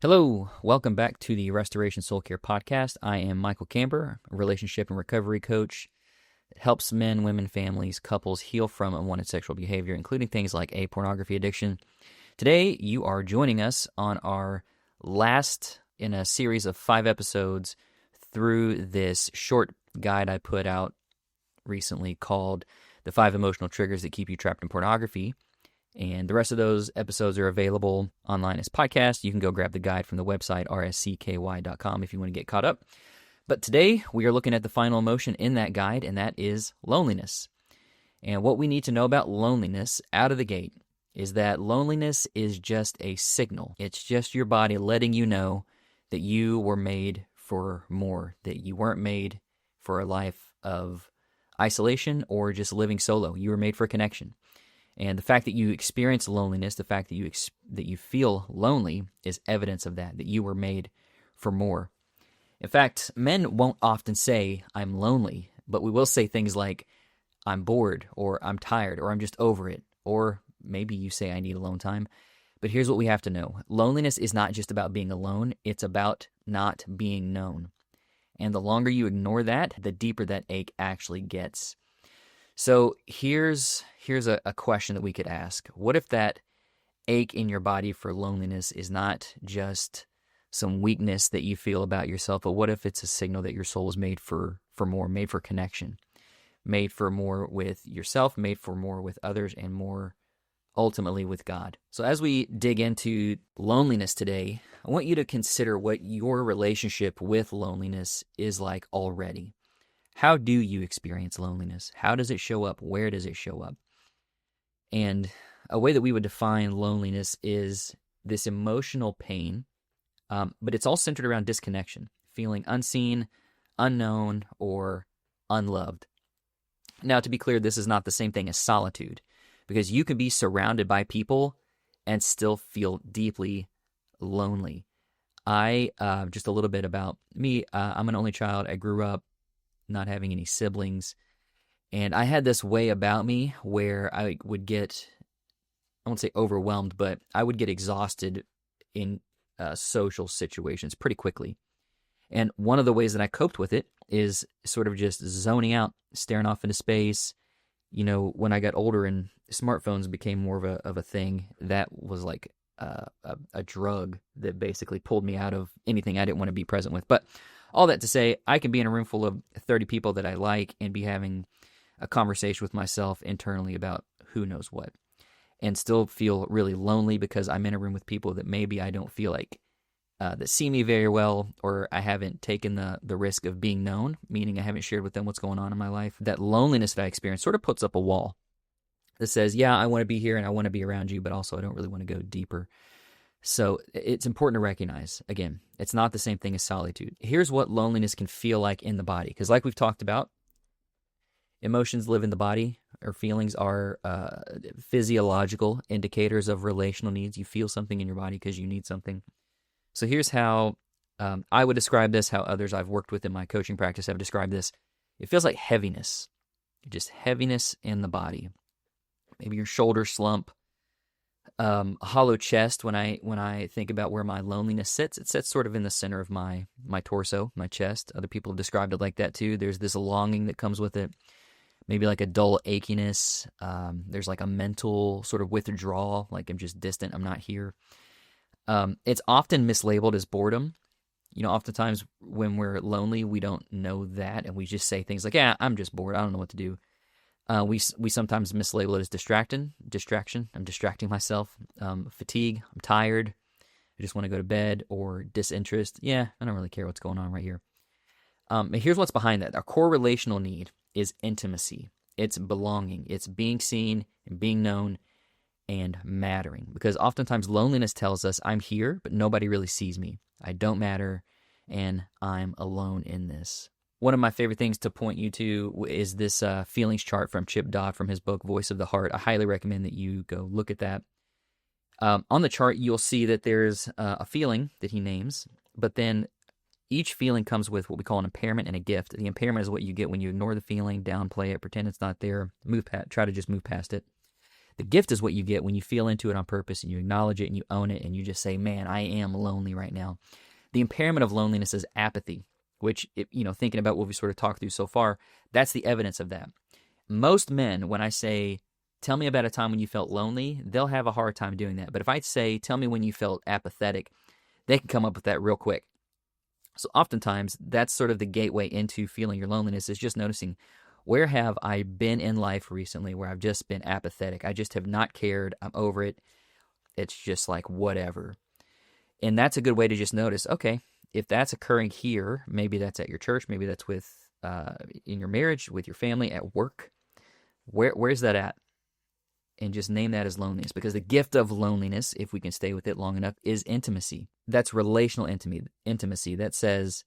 Hello, welcome back to the Restoration Soul Care Podcast. I am Michael Camber, a relationship and recovery coach that helps men, women, families, couples heal from unwanted sexual behavior, including things like a pornography addiction. Today, you are joining us on our last in a series of 5 episodes through this short guide I put out recently called The 5 Emotional Triggers That Keep You Trapped in Pornography. And the rest of those episodes are available online as podcasts. You can go grab the guide from the website, rscky.com, if you want to get caught up. But today, we are looking at the final emotion in that guide, and that is loneliness. And what we need to know about loneliness out of the gate is that loneliness is just a signal. It's just your body letting you know that you were made for more, that you weren't made for a life of isolation or just living solo. You were made for connection. And the fact that you experience loneliness, the fact that you feel lonely is evidence of that you were made for more. In fact, men won't often say, I'm lonely, but we will say things like, I'm bored, or I'm tired, or I'm just over it, or maybe you say, I need alone time. But here's what we have to know. Loneliness is not just about being alone, it's about not being known. And the longer you ignore that, the deeper that ache actually gets. So here's a question that we could ask. What if that ache in your body for loneliness is not just some weakness that you feel about yourself, but what if it's a signal that your soul is made for more, made for connection, made for more with yourself, made for more with others, and more ultimately with God? So as we dig into loneliness today, I want you to consider what your relationship with loneliness is like already. How do you experience loneliness? How does it show up? Where does it show up? And a way that we would define loneliness is this emotional pain, but it's all centered around disconnection, feeling unseen, unknown, or unloved. Now, to be clear, this is not the same thing as solitude, because you can be surrounded by people and still feel deeply lonely. Just a little bit about me, I'm an only child. I grew up not having any siblings. And I had this way about me where I would get, I won't say overwhelmed, but I would get exhausted in social situations pretty quickly. And one of the ways that I coped with it is sort of just zoning out, staring off into space. You know, when I got older and smartphones became more of a thing, that was like a drug that basically pulled me out of anything I didn't want to be present with. But all that to say, I can be in a room full of 30 people that I like and be having a conversation with myself internally about who knows what, and still feel really lonely because I'm in a room with people that maybe I don't feel like that see me very well, or I haven't taken the risk of being known, meaning I haven't shared with them what's going on in my life. That loneliness that I experience sort of puts up a wall that says, yeah, I want to be here and I want to be around you, but also I don't really want to go deeper. So it's important to recognize, again, it's not the same thing as solitude. Here's what loneliness can feel like in the body, because like we've talked about, emotions live in the body, or feelings are physiological indicators of relational needs. You feel something in your body because you need something. So here's how I would describe this, how others I've worked with in my coaching practice have described this. It feels like heaviness, just heaviness in the body. Maybe your shoulders slump. A hollow chest. When I think about where my loneliness sits, it sits sort of in the center of my torso, my chest. Other people have described it like that too. There's this longing that comes with it, maybe like a dull achiness. There's like a mental sort of withdrawal, like I'm just distant, I'm not here. It's often mislabeled as boredom. You know, oftentimes when we're lonely, we don't know that, and we just say things like, yeah, I'm just bored, I don't know what to do. We sometimes mislabel it as distraction. I'm distracting myself. Fatigue. I'm tired. I just want to go to bed. Or disinterest. Yeah, I don't really care what's going on right here. And here's what's behind that. Our core relational need is intimacy. It's belonging. It's being seen and being known and mattering. Because oftentimes loneliness tells us I'm here, but nobody really sees me. I don't matter, and I'm alone in this. One of my favorite things to point you to is this feelings chart from Chip Dodd from his book, Voice of the Heart. I highly recommend that you go look at that. On the chart, you'll see that there's a feeling that he names, but then each feeling comes with what we call an impairment and a gift. The impairment is what you get when you ignore the feeling, downplay it, pretend it's not there, try to just move past it. The gift is what you get when you feel into it on purpose and you acknowledge it and you own it and you just say, man, I am lonely right now. The impairment of loneliness is apathy, which, thinking about what we sort of talked through so far, that's the evidence of that. Most men, when I say, tell me about a time when you felt lonely, they'll have a hard time doing that. But if I say, tell me when you felt apathetic, they can come up with that real quick. So oftentimes, that's sort of the gateway into feeling your loneliness, is just noticing, where have I been in life recently where I've just been apathetic? I just have not cared. I'm over it. It's just like whatever. And that's a good way to just notice, okay, if that's occurring here, maybe that's at your church, maybe that's with in your marriage, with your family, at work. Where's that at? And just name that as loneliness, because the gift of loneliness, if we can stay with it long enough, is intimacy. That's relational intimacy that says,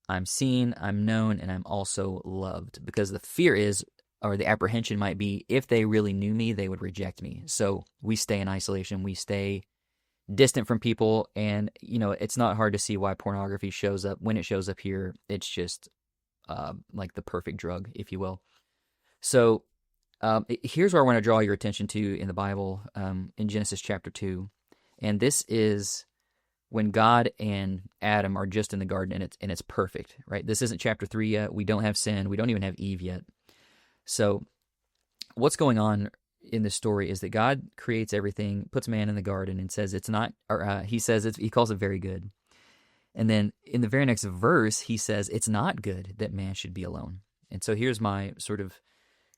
I'm seen, I'm known, and I'm also loved. Because the fear is, or the apprehension might be, if they really knew me, they would reject me. So we stay in isolation, we stay distant from people, and it's not hard to see why pornography shows up. When it shows up here, it's just like the perfect drug, if you will. So here's where I want to draw your attention to in the Bible, in Genesis chapter 2. And this is when God and Adam are just in the garden, and it's perfect, right? This isn't chapter 3 yet. We don't have sin. We don't even have Eve yet. So what's going on in this story is that God creates everything, puts man in the garden, and says it's not, or he calls it very good. And then in the very next verse, he says it's not good that man should be alone. And so here's my sort of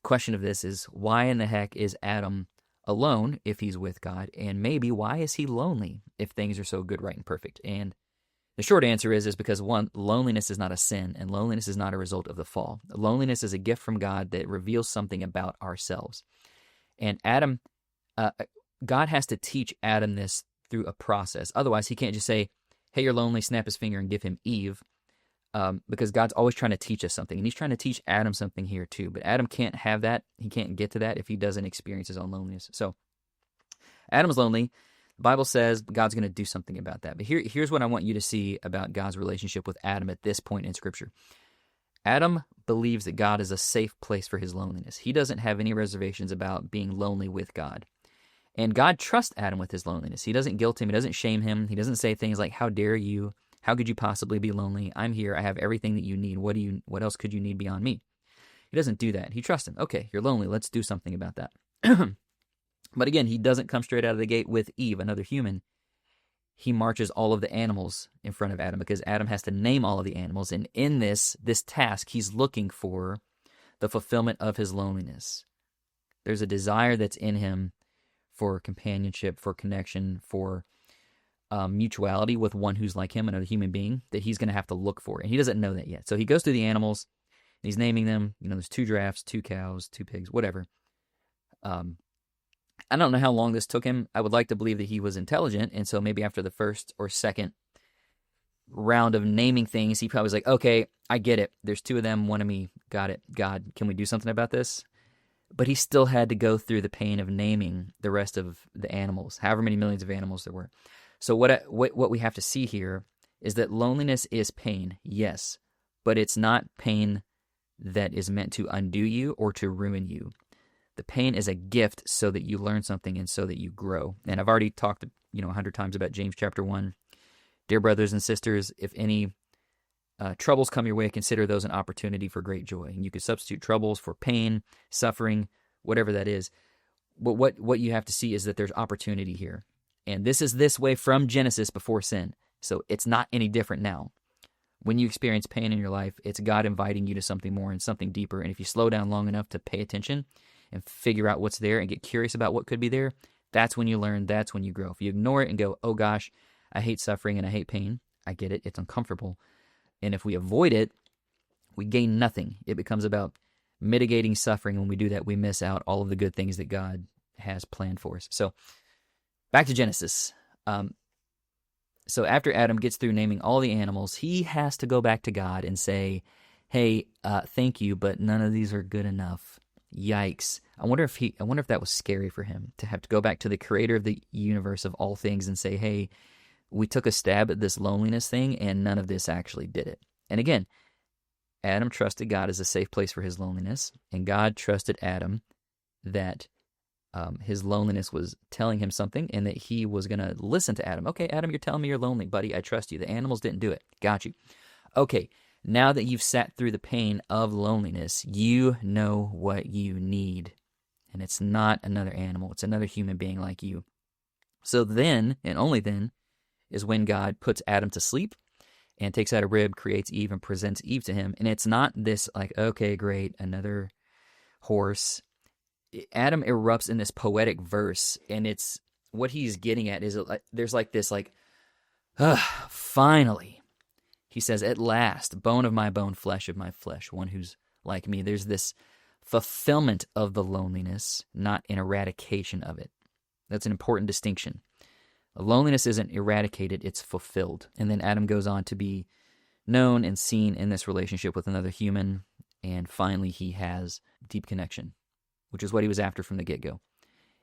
question of this is, why in the heck is Adam alone if he's with God? And maybe why is he lonely if things are so good, right, and perfect? And the short answer is because, one, loneliness is not a sin, and loneliness is not a result of the fall. Loneliness is a gift from God that reveals something about ourselves. And Adam, God has to teach Adam this through a process. Otherwise, he can't just say, hey, you're lonely, snap his finger and give him Eve. Because God's always trying to teach us something, and he's trying to teach Adam something here too. But Adam can't have that. He can't get to that if he doesn't experience his own loneliness. So Adam's lonely. The Bible says God's going to do something about that. But here's what I want you to see about God's relationship with Adam at this point in Scripture. Adam believes that God is a safe place for his loneliness. He doesn't have any reservations about being lonely with God. And God trusts Adam with his loneliness. He doesn't guilt him. He doesn't shame him. He doesn't say things like, how dare you? How could you possibly be lonely? I'm here. I have everything that you need. What else could you need beyond me? He doesn't do that. He trusts him. Okay, you're lonely. Let's do something about that. But again, he doesn't come straight out of the gate with Eve, another human. He marches all of the animals in front of Adam, because Adam has to name all of the animals. And in this task, he's looking for the fulfillment of his loneliness. There's a desire that's in him for companionship, for connection, for mutuality with one who's like him, another human being, that he's going to have to look for. And he doesn't know that yet. So he goes through the animals, and he's naming them. There's 2 giraffes, 2 cows, 2 pigs, whatever. I don't know how long this took him. I would like to believe that he was intelligent, and so maybe after the first or second round of naming things, he probably was like, okay, I get it. There's 2 of them, 1 of me. Got it. God, can we do something about this? But he still had to go through the pain of naming the rest of the animals, however many millions of animals there were. So what we have to see here is that loneliness is pain, yes, but it's not pain that is meant to undo you or to ruin you. The pain is a gift so that you learn something and so that you grow. And I've already talked 100 times about James chapter 1. Dear brothers and sisters, if any troubles come your way, consider those an opportunity for great joy. And you could substitute troubles for pain, suffering, whatever that is. But what you have to see is that there's opportunity here. And this is this way from Genesis before sin. So it's not any different now. When you experience pain in your life, it's God inviting you to something more and something deeper. And if you slow down long enough to pay attention and figure out what's there and get curious about what could be there, that's when you learn, that's when you grow. If you ignore it and go, oh gosh, I hate suffering and I hate pain, I get it, it's uncomfortable. And if we avoid it, we gain nothing. It becomes about mitigating suffering. When we do that, we miss out all of the good things that God has planned for us. So back to Genesis. So after Adam gets through naming all the animals, he has to go back to God and say, hey, thank you, but none of these are good enough. Yikes. I wonder if that was scary for him, to have to go back to the creator of the universe of all things and say, hey, we took a stab at this loneliness thing and none of this actually did it. And again, Adam trusted God as a safe place for his loneliness, and God trusted Adam that his loneliness was telling him something, and that he was going to listen to Adam. Okay, Adam, you're telling me you're lonely, buddy. I trust you. The animals didn't do it. Got you. Okay, now that you've sat through the pain of loneliness, you know what you need. And it's not another animal. It's another human being like you. So then, and only then, is when God puts Adam to sleep and takes out a rib, creates Eve, and presents Eve to him. And it's not this like, okay, great, another horse. Adam erupts in this poetic verse, and it's what he's getting at is there's like this like, finally, he says, at last, bone of my bone, flesh of my flesh, one who's like me. There's this fulfillment of the loneliness, not an eradication of it. That's an important distinction. Loneliness isn't eradicated, it's fulfilled. And then Adam goes on to be known and seen in this relationship with another human, and finally he has deep connection, which is what he was after from the get-go.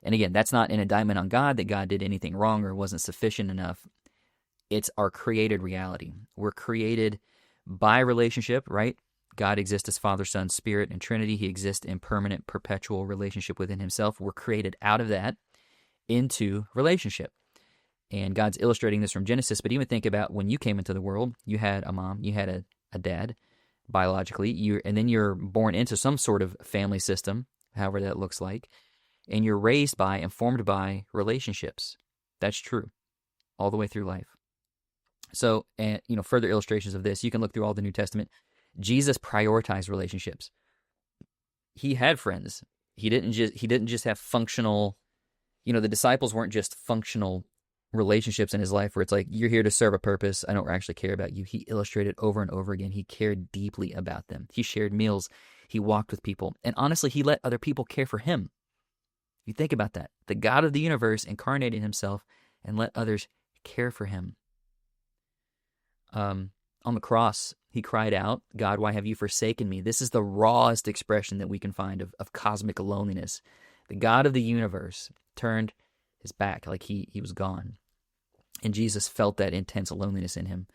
And again, that's not an indictment on God that God did anything wrong or wasn't sufficient enough. It's our created reality. We're created by relationship, right? God exists as Father, Son, Spirit, and Trinity. He exists in permanent, perpetual relationship within himself. We're created out of that into relationship. And God's illustrating this from Genesis, but even think about when you came into the world, you had a mom, you had a dad, biologically, and then you're born into some sort of family system, however that looks like, and you're raised by and formed by relationships. That's true all the way through life. So, and further illustrations of this, you can look through all the New Testament. Jesus prioritized relationships. He had friends. He didn't just have functional, the disciples weren't just functional relationships in his life where it's like, you're here to serve a purpose. I don't actually care about you. He illustrated over and over again. He cared deeply about them. He shared meals. He walked with people. And honestly, he let other people care for him. You think about that. The God of the universe incarnated himself and let others care for him. On the cross, he cried out, God, why have you forsaken me? This is the rawest expression that we can find of cosmic loneliness. The God of the universe turned his back, like he was gone. And Jesus felt that intense loneliness in him.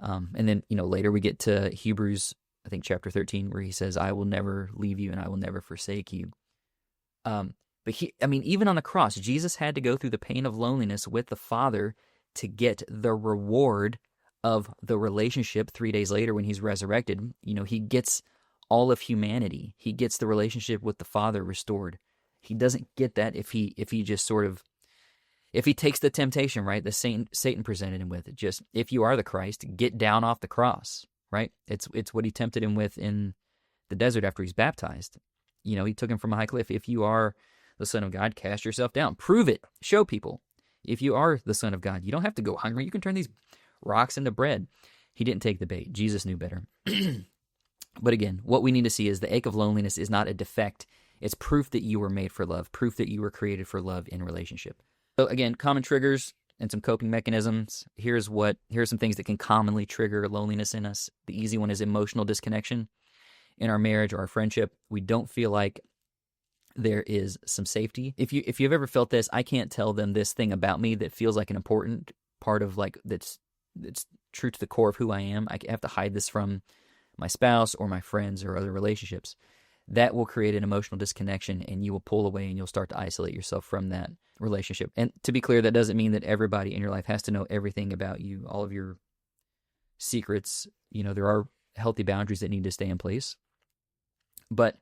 And then, later we get to Hebrews, I think chapter 13, where he says, I will never leave you and I will never forsake you. But even on the cross, Jesus had to go through the pain of loneliness with the Father to get the reward of the relationship 3 days later when he's resurrected. He gets all of humanity. He gets the relationship with the Father restored. He doesn't get that if he just sort of, if he takes the temptation, right, that Satan presented him with. Just, if you are the Christ, get down off the cross, right? It's what he tempted him with in the desert after he's baptized. He took him from a high cliff. If you are the Son of God, cast yourself down. Prove it. Show people. If you are the Son of God, you don't have to go hungry. You can turn these rocks into bread. He didn't take the bait. Jesus knew better. But again, what we need to see is the ache of loneliness is not a defect. It's proof that you were made for love, proof that you were created for love in relationship. So again, common triggers and some coping mechanisms. Here's some things that can commonly trigger loneliness in us. The easy one is emotional disconnection in our marriage or our friendship. We don't feel like there is some safety. If you've ever felt this, I can't tell them this thing about me that feels like an important part of that's true to the core of who I am. I have to hide this from my spouse or my friends or other relationships. That will create an emotional disconnection, and you will pull away and you'll start to isolate yourself from that relationship. And to be clear, that doesn't mean that everybody in your life has to know everything about you, all of your secrets. There are healthy boundaries that need to stay in place. But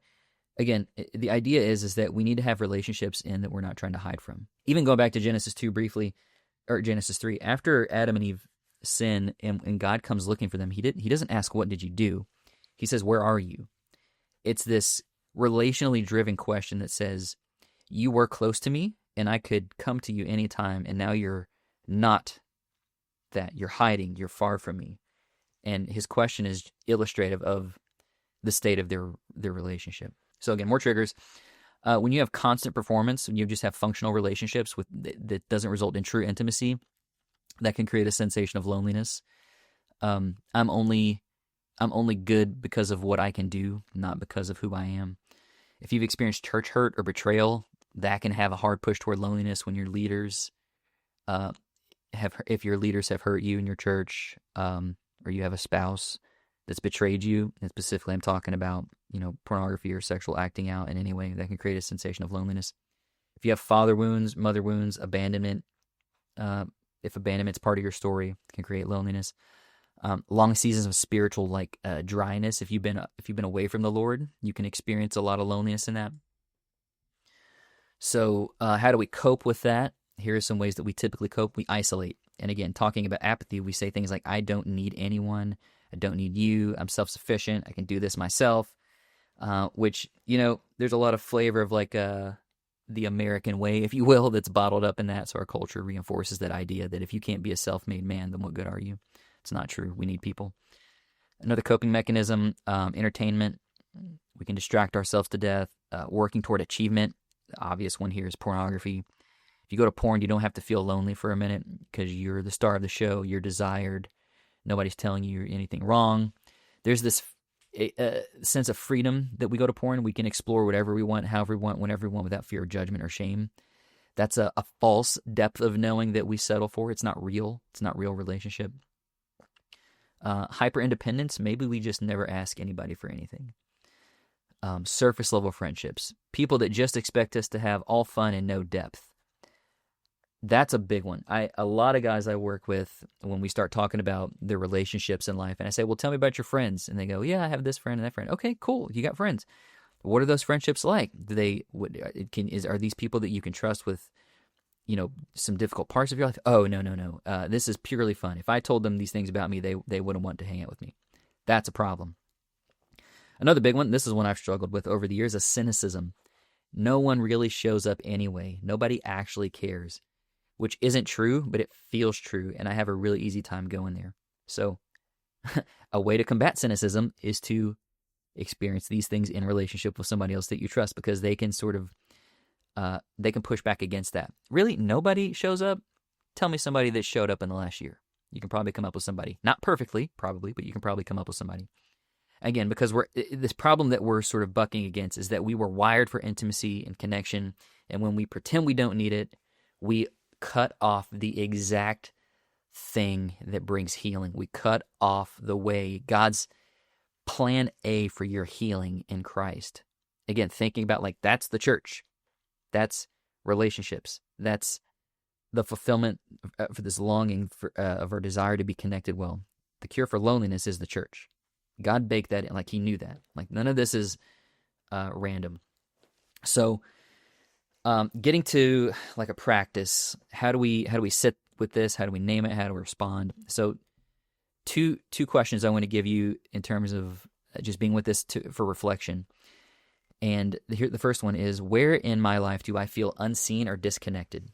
again, the idea is that we need to have relationships in that we're not trying to hide from. Even going back to Genesis 2 briefly, or Genesis 3, after Adam and Eve sin and God comes looking for them, he doesn't ask, what did you do? He says, where are you? It's this relationally driven question that says, you were close to me and I could come to you anytime, and now you're not that. You're hiding. You're far from me. And his question is illustrative of the state of their relationship. So again, more triggers. When you have constant performance, when you just have functional relationships that doesn't result in true intimacy, that can create a sensation of loneliness. I'm only good because of what I can do, not because of who I am. If you've experienced church hurt or betrayal, that can have a hard push toward loneliness when your leaders if your leaders have hurt you in your church, or you have a spouse that's betrayed you. And specifically, I'm talking about pornography or sexual acting out in any way that can create a sensation of loneliness. If you have father wounds, mother wounds, abandonment, if abandonment's part of your story, it can create loneliness. Long seasons of spiritual dryness. If you've been away from the Lord, you can experience a lot of loneliness in that. So how do we cope with that? Here are some ways that we typically cope. We isolate. And again, talking about apathy, we say things like, I don't need anyone. I don't need you. I'm self-sufficient. I can do this myself. Which, there's a lot of flavor of the American way, if you will, that's bottled up in that. So our culture reinforces that idea that if you can't be a self-made man, then what good are you? It's not true. We need people. Another coping mechanism, entertainment. We can distract ourselves to death. Working toward achievement. The obvious one here is pornography. If you go to porn, you don't have to feel lonely for a minute because you're the star of the show. You're desired. Nobody's telling you anything wrong. There's this sense of freedom that we go to porn. We can explore whatever we want, however we want, whenever we want, without fear of judgment or shame. That's a false depth of knowing that we settle for. It's not real. It's not real relationship. Hyper independence. Maybe we just never ask anybody for anything. Surface level friendships. People that just expect us to have all fun and no depth. That's a big one. A lot of guys I work with, when we start talking about their relationships in life, and I say, well, tell me about your friends. And they go, yeah, I have this friend and that friend. Okay, cool. You got friends. What are those friendships like? Are these people that you can trust with, some difficult parts of your life? Oh, no. This is purely fun. If I told them these things about me, they wouldn't want to hang out with me. That's a problem. Another big one, this is one I've struggled with over the years, is cynicism. No one really shows up anyway. Nobody actually cares, which isn't true, but it feels true, and I have a really easy time going there. So a way to combat cynicism is to experience these things in relationship with somebody else that you trust, because they can sort of, they can push back against that. Really, nobody shows up? Tell me somebody that showed up in the last year. You can probably come up with somebody. Not perfectly, probably, but you can probably come up with somebody. Again, because this problem that we're sort of bucking against is that we were wired for intimacy and connection, and when we pretend we don't need it, we cut off the exact thing that brings healing. We cut off the way, God's plan A for your healing in Christ. Again, thinking about that's the church. That's relationships. That's the fulfillment for this longing of our desire to be connected well. The cure for loneliness is the church. God baked that in, he knew that. None of this is random. So getting to a practice, how do we sit with this? How do we name it? How do we respond? So two questions I want to give you in terms of just being with this for reflection. And the first one is, where in my life do I feel unseen or disconnected?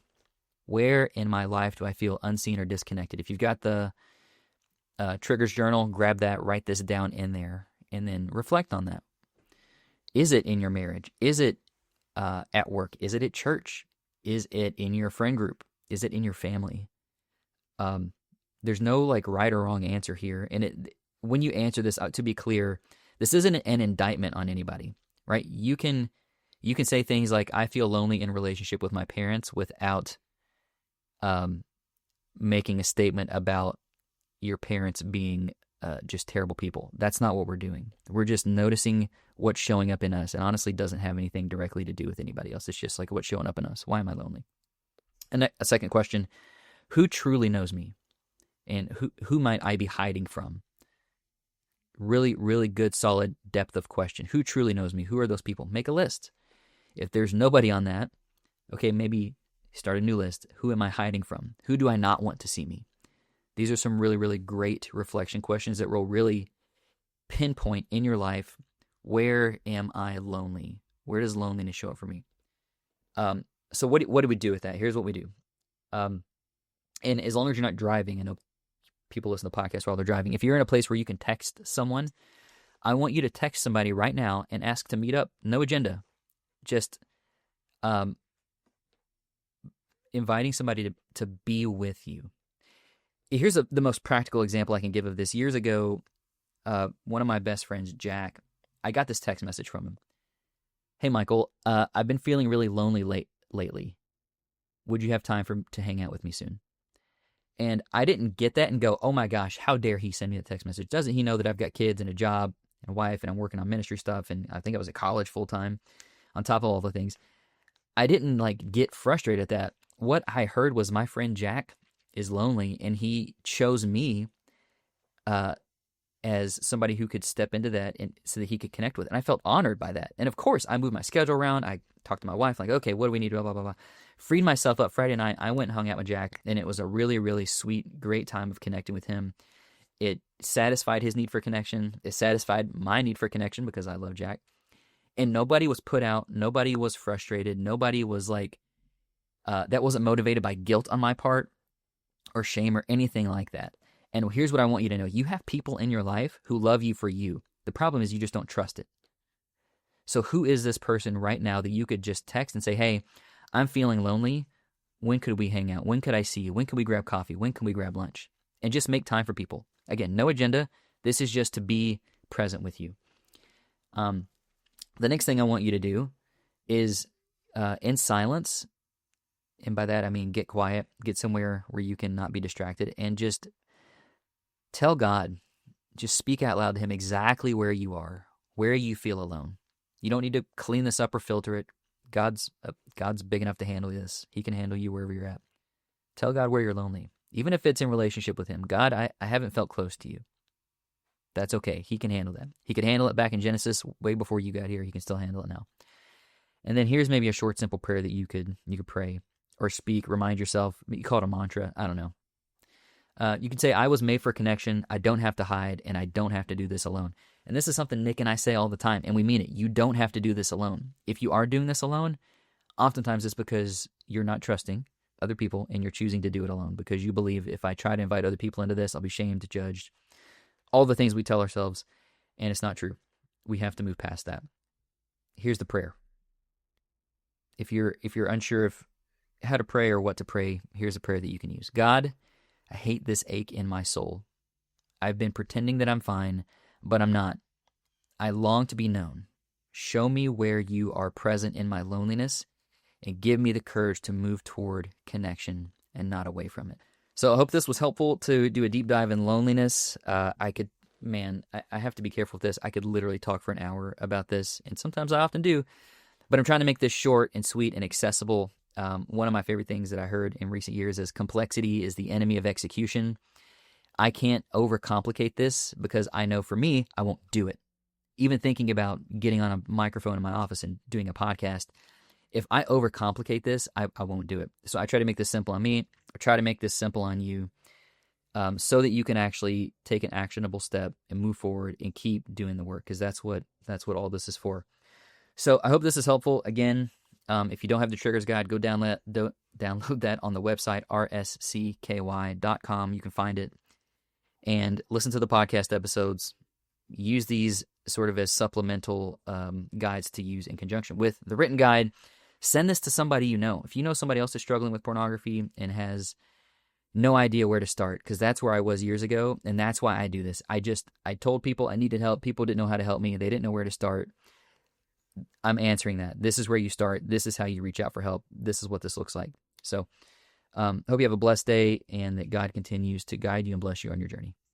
Where in my life do I feel unseen or disconnected? If you've got the Triggers journal, grab that, write this down in there, and then reflect on that. Is it in your marriage? Is it at work? Is it at church? Is it in your friend group? Is it in your family? There's no right or wrong answer here. And when you answer this, to be clear, this isn't an indictment on anybody, right? You can say things like, I feel lonely in relationship with my parents, without making a statement about your parents being just terrible people. That's not what we're doing. We're just noticing what's showing up in us, and honestly doesn't have anything directly to do with anybody else. It's just what's showing up in us. Why am I lonely? And a second question, who truly knows me? And who might I be hiding from? Really, really good, solid depth of question. Who truly knows me? Who are those people? Make a list. If there's nobody on that, okay, maybe start a new list. Who am I hiding from? Who do I not want to see me? These are some really, really great reflection questions that will really pinpoint in your life, where am I lonely? Where does loneliness show up for me? So what do we do with that? Here's what we do. And as long as you're not driving, I know people listen to podcasts while they're driving. If you're in a place where you can text someone, I want you to text somebody right now and ask to meet up. No agenda. Just inviting somebody to be with you. Here's the most practical example I can give of this. Years ago, one of my best friends, Jack, I got this text message from him. Hey, Michael, I've been feeling really lonely lately. Would you have time to hang out with me soon? And I didn't get that and go, oh my gosh, how dare he send me a text message? Doesn't he know that I've got kids and a job and a wife and I'm working on ministry stuff and I think I was at college full time on top of all the things. I didn't like get frustrated at that. What I heard was my friend Jack is lonely, and he chose me uh, as somebody who could step into that and so that he could connect with it. And I felt honored by that. And of course, I moved my schedule around. I talked to my wife, like, okay, what do we need? Blah, blah, blah, blah. Freed myself up Friday night. I went and hung out with Jack, and it was a really, really sweet, great time of connecting with him. It satisfied his need for connection. It satisfied my need for connection because I love Jack. And nobody was put out. Nobody was frustrated. Nobody was like, that wasn't motivated by guilt on my part or shame or anything like that. And here's what I want you to know. You have people in your life who love you for you. The problem is you just don't trust it. So who is this person right now that you could just text and say, hey, I'm feeling lonely. When could we hang out? When could I see you? When can we grab coffee? When can we grab lunch? And just make time for people. Again, no agenda. This is just to be present with you. The next thing I want you to do is in silence, and by that I mean get quiet, get somewhere where you can not be distracted, and just tell God, just speak out loud to him exactly where you are, where you feel alone. You don't need to clean this up or filter it. God's big enough to handle this. He can handle you wherever you're at. Tell God where you're lonely. Even if it's in relationship with him. God, I haven't felt close to you. That's okay. He can handle that. He could handle it back in Genesis way before you got here. He can still handle it now. And then here's maybe a short, simple prayer that you could pray or speak, remind yourself. You call it a mantra. I don't know. You can say, I was made for connection. I don't have to hide, and I don't have to do this alone. And this is something Nick and I say all the time, and we mean it. You don't have to do this alone. If you are doing this alone, oftentimes it's because you're not trusting other people and you're choosing to do it alone because you believe if I try to invite other people into this, I'll be shamed, judged, all the things we tell ourselves, and it's not true. We have to move past that. Here's the prayer. If you're unsure of how to pray or what to pray, here's a prayer that you can use. God, I hate this ache in my soul. I've been pretending that I'm fine, but I'm not. I long to be known. Show me where you are present in my loneliness and give me the courage to move toward connection and not away from it. So I hope this was helpful to do a deep dive in loneliness. I have to be careful with this. I could literally talk for an hour about this, and sometimes I often do, but I'm trying to make this short and sweet and accessible. One of my favorite things that I heard in recent years is complexity is the enemy of execution. I can't overcomplicate this because I know for me, I won't do it. Even thinking about getting on a microphone in my office and doing a podcast, if I overcomplicate this, I won't do it. So I try to make this simple on me. I try to make this simple on you so that you can actually take an actionable step and move forward and keep doing the work because that's what all this is for. So I hope this is helpful. Again, if you don't have the Triggers Guide, go download that on the website, rscky.com. You can find it and listen to the podcast episodes. Use these sort of as supplemental guides to use in conjunction with the written guide. Send this to somebody you know. If you know somebody else is struggling with pornography and has no idea where to start, because that's where I was years ago, and that's why I do this. I told people I needed help. People didn't know how to help me. They didn't know where to start. I'm answering that. This is where you start. This is how you reach out for help. This is what this looks like. So hope you have a blessed day and that God continues to guide you and bless you on your journey.